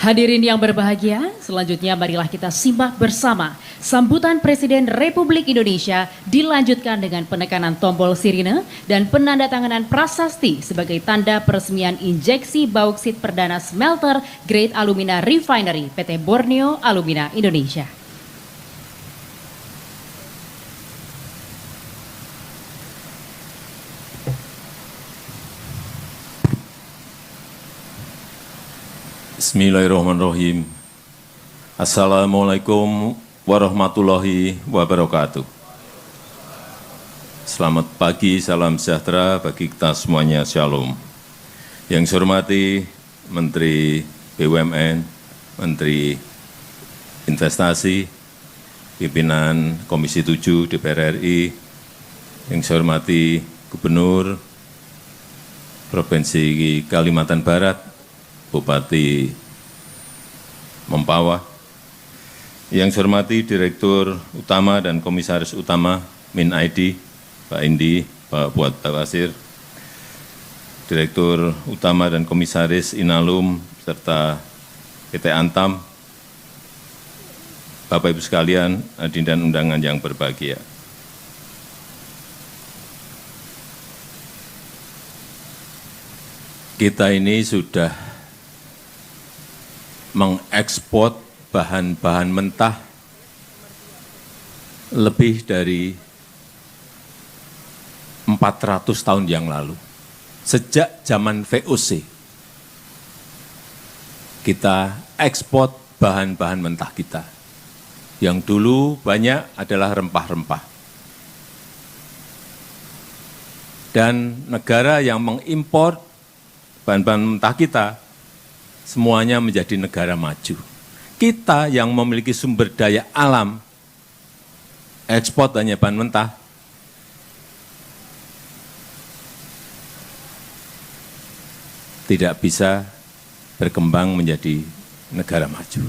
Hadirin yang berbahagia, selanjutnya marilah kita simak bersama sambutan Presiden Republik Indonesia dilanjutkan dengan penekanan tombol sirine dan penandatanganan prasasti sebagai tanda peresmian injeksi bauksit perdana smelter Grade Alumina Refinery PT Borneo Alumina Indonesia. Bismillahirrahmanirrahim. Assalamualaikum warahmatullahi wabarakatuh. Selamat pagi, salam sejahtera bagi kita semuanya, shalom. Yang saya hormati Menteri BUMN, Menteri Investasi, pimpinan Komisi 7 DPR RI, yang saya hormati Gubernur Provinsi Kalimantan Barat, Bupati Mempawah, yang saya hormati Direktur Utama dan Komisaris Utama MinID, Pak Indi, Pak Buat Basir, Direktur Utama dan Komisaris Inalum, serta PT Antam, Bapak Ibu sekalian, hadirin dan undangan yang berbahagia. Kita ini sudah mengekspor bahan-bahan mentah lebih dari 400 tahun yang lalu. Sejak zaman VOC, kita ekspor bahan-bahan mentah kita. Yang dulu banyak adalah rempah-rempah. Dan negara yang mengimpor bahan-bahan mentah kita, semuanya menjadi negara maju. Kita yang memiliki sumber daya alam, ekspor hanya bahan mentah, tidak bisa berkembang menjadi negara maju.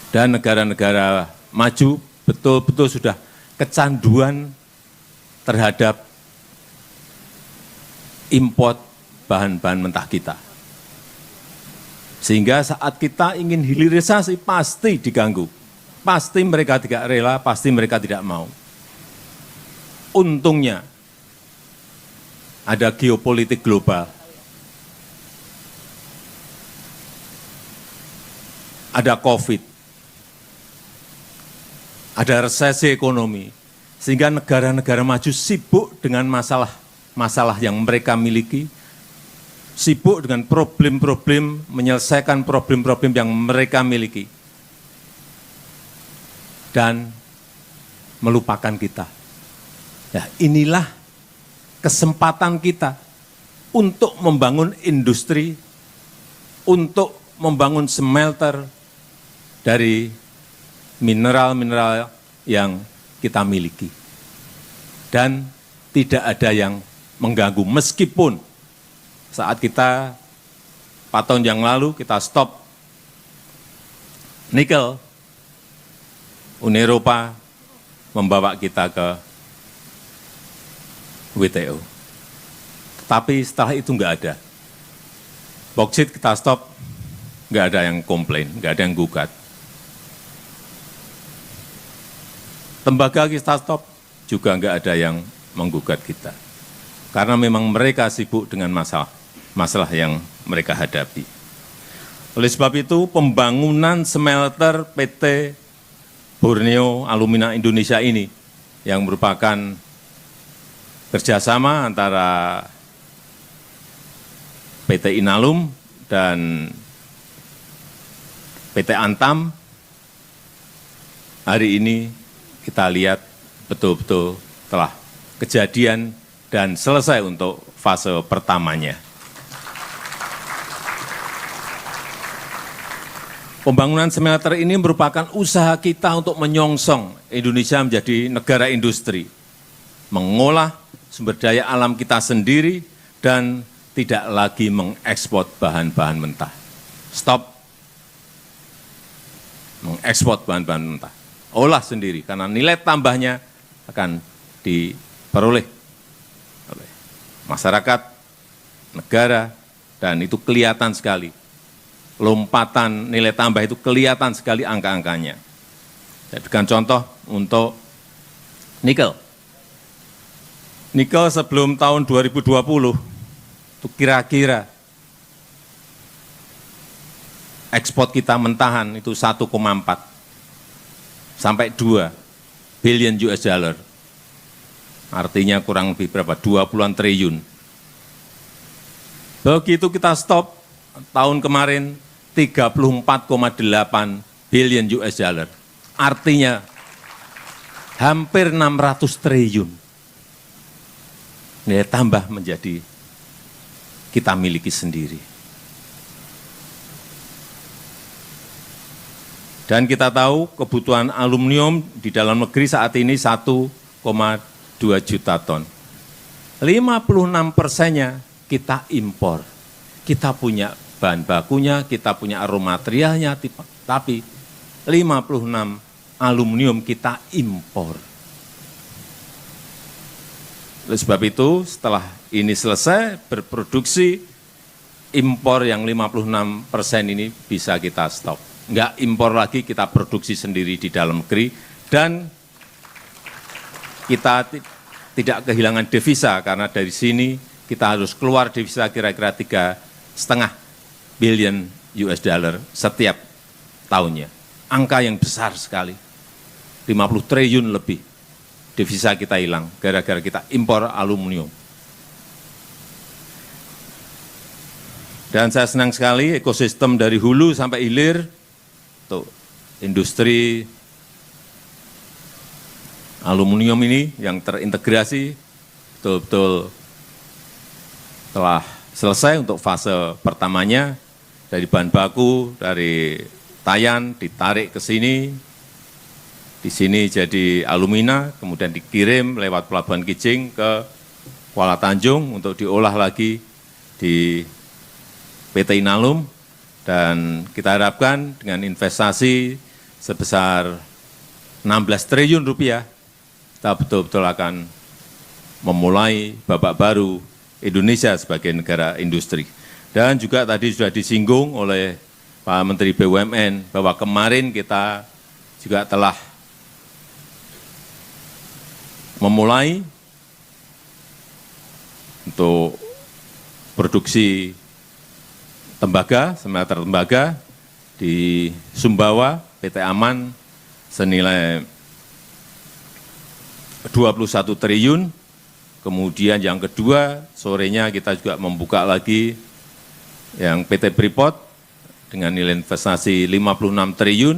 Dan negara-negara maju betul-betul sudah kecanduan terhadap import bahan-bahan mentah kita. Sehingga saat kita ingin hilirisasi pasti diganggu. Pasti mereka tidak rela, pasti mereka tidak mau. Untungnya ada geopolitik global. Ada COVID. Ada resesi ekonomi. Sehingga negara-negara maju sibuk dengan masalah yang mereka miliki, sibuk dengan problem-problem, menyelesaikan problem-problem yang mereka miliki, dan melupakan kita. Ya, inilah kesempatan kita untuk membangun industri, untuk membangun smelter dari mineral-mineral yang kita miliki. Dan tidak ada yang mengganggu, meskipun saat kita 4 tahun yang lalu kita stop nikel, Uni Eropa membawa kita ke WTO. Tapi setelah itu enggak ada. Bauksit kita stop, enggak ada yang komplain, enggak ada yang gugat. Tembaga kita stop, juga enggak ada yang menggugat kita. Karena memang mereka sibuk dengan masalah yang mereka hadapi. Oleh sebab itu, pembangunan smelter PT Borneo Alumina Indonesia ini, yang merupakan kerjasama antara PT Inalum dan PT Antam, hari ini kita lihat betul-betul telah kejadian dan selesai untuk fase pertamanya. Pembangunan smelter ini merupakan usaha kita untuk menyongsong Indonesia menjadi negara industri, mengolah sumber daya alam kita sendiri, dan tidak lagi mengekspor bahan-bahan mentah. Stop mengekspor bahan-bahan mentah. Olah sendiri, karena nilai tambahnya akan diperoleh oleh masyarakat, negara, dan itu kelihatan sekali lompatan nilai tambah itu kelihatan sekali angka-angkanya. Saya berikan contoh untuk nikel. Nikel sebelum tahun 2020 itu kira-kira ekspor kita mentahan itu 1,4 sampai 2 billion US dollar. Artinya kurang lebih berapa? 20-an triliun. Begitu kita stop tahun kemarin 34,8 billion US dollar. Artinya hampir 600 triliun. Nilai tambah menjadi kita miliki sendiri. Dan kita tahu kebutuhan aluminium di dalam negeri saat ini 1,2 juta ton. 56%-nya kita impor. Kita punya bahan bakunya, kita punya raw materialnya, tapi 56 aluminium kita impor. Oleh sebab itu, setelah ini selesai berproduksi, impor yang 56% ini bisa kita stop. Enggak impor lagi, kita produksi sendiri di dalam negeri, dan kita tidak kehilangan devisa, karena dari sini kita harus keluar devisa kira-kira 3,5 billion US dollar setiap tahunnya. Angka yang besar sekali, 50 triliun lebih devisa kita hilang gara-gara kita impor aluminium. Dan saya senang sekali ekosistem dari hulu sampai hilir untuk industri aluminium ini yang terintegrasi betul-betul telah selesai untuk fase pertamanya, dari bahan baku, dari Tayan ditarik ke sini, di sini jadi alumina, kemudian dikirim lewat Pelabuhan Kijing ke Kuala Tanjung untuk diolah lagi di PT Inalum, dan kita harapkan dengan investasi sebesar 16 triliun rupiah, kita betul-betul akan memulai babak baru Indonesia sebagai negara industri. Dan juga tadi sudah disinggung oleh Pak Menteri BUMN bahwa kemarin kita juga telah memulai untuk produksi tembaga, smelter tembaga di Sumbawa, PT Aman, senilai 21 triliun. Kemudian yang kedua, sorenya kita juga membuka lagi yang PT Freeport dengan nilai investasi 56 triliun.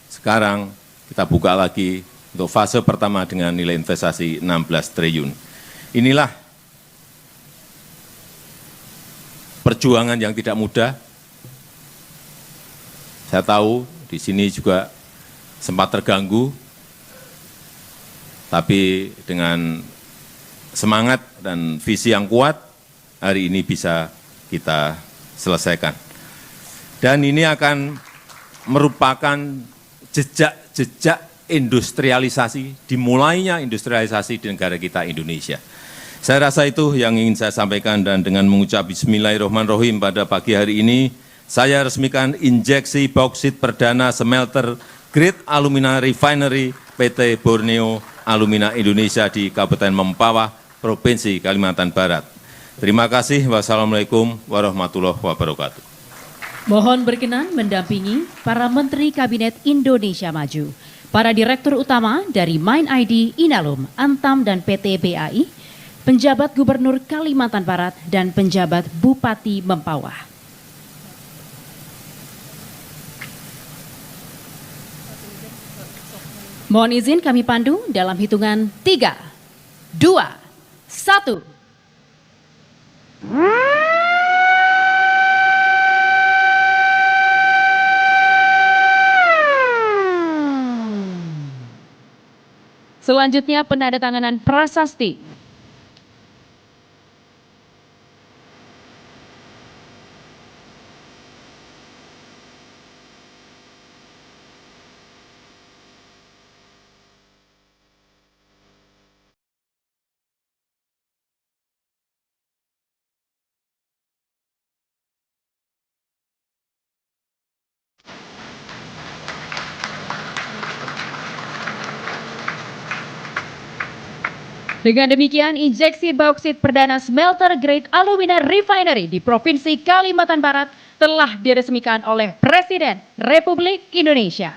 Sekarang kita buka lagi untuk fase pertama dengan nilai investasi 16 triliun. Inilah perjuangan yang tidak mudah. Saya tahu di sini juga sempat terganggu, tapi dengan semangat dan visi yang kuat, hari ini bisa kita selesaikan. Dan ini akan merupakan jejak-jejak industrialisasi, dimulainya industrialisasi di negara kita Indonesia. Saya rasa itu yang ingin saya sampaikan, dan dengan mengucap bismillahirrahmanirrahim pada pagi hari ini, saya resmikan injeksi bauksit perdana smelter grade alumina refinery PT Borneo Alumina Indonesia di Kabupaten Mempawah, Provinsi Kalimantan Barat. Terima kasih. Wassalamualaikum warahmatullahi wabarakatuh. Mohon berkenan mendampingi para Menteri Kabinet Indonesia Maju, para Direktur Utama dari Mine ID Inalum, Antam, dan PT BAI, penjabat Gubernur Kalimantan Barat, dan penjabat Bupati Mempawah. Mohon izin kami pandu dalam hitungan 3, 2, 1. Selanjutnya penandatanganan prasasti. Dengan demikian, injeksi bauksit perdana smelter grade alumina refinery di Provinsi Kalimantan Barat telah diresmikan oleh Presiden Republik Indonesia.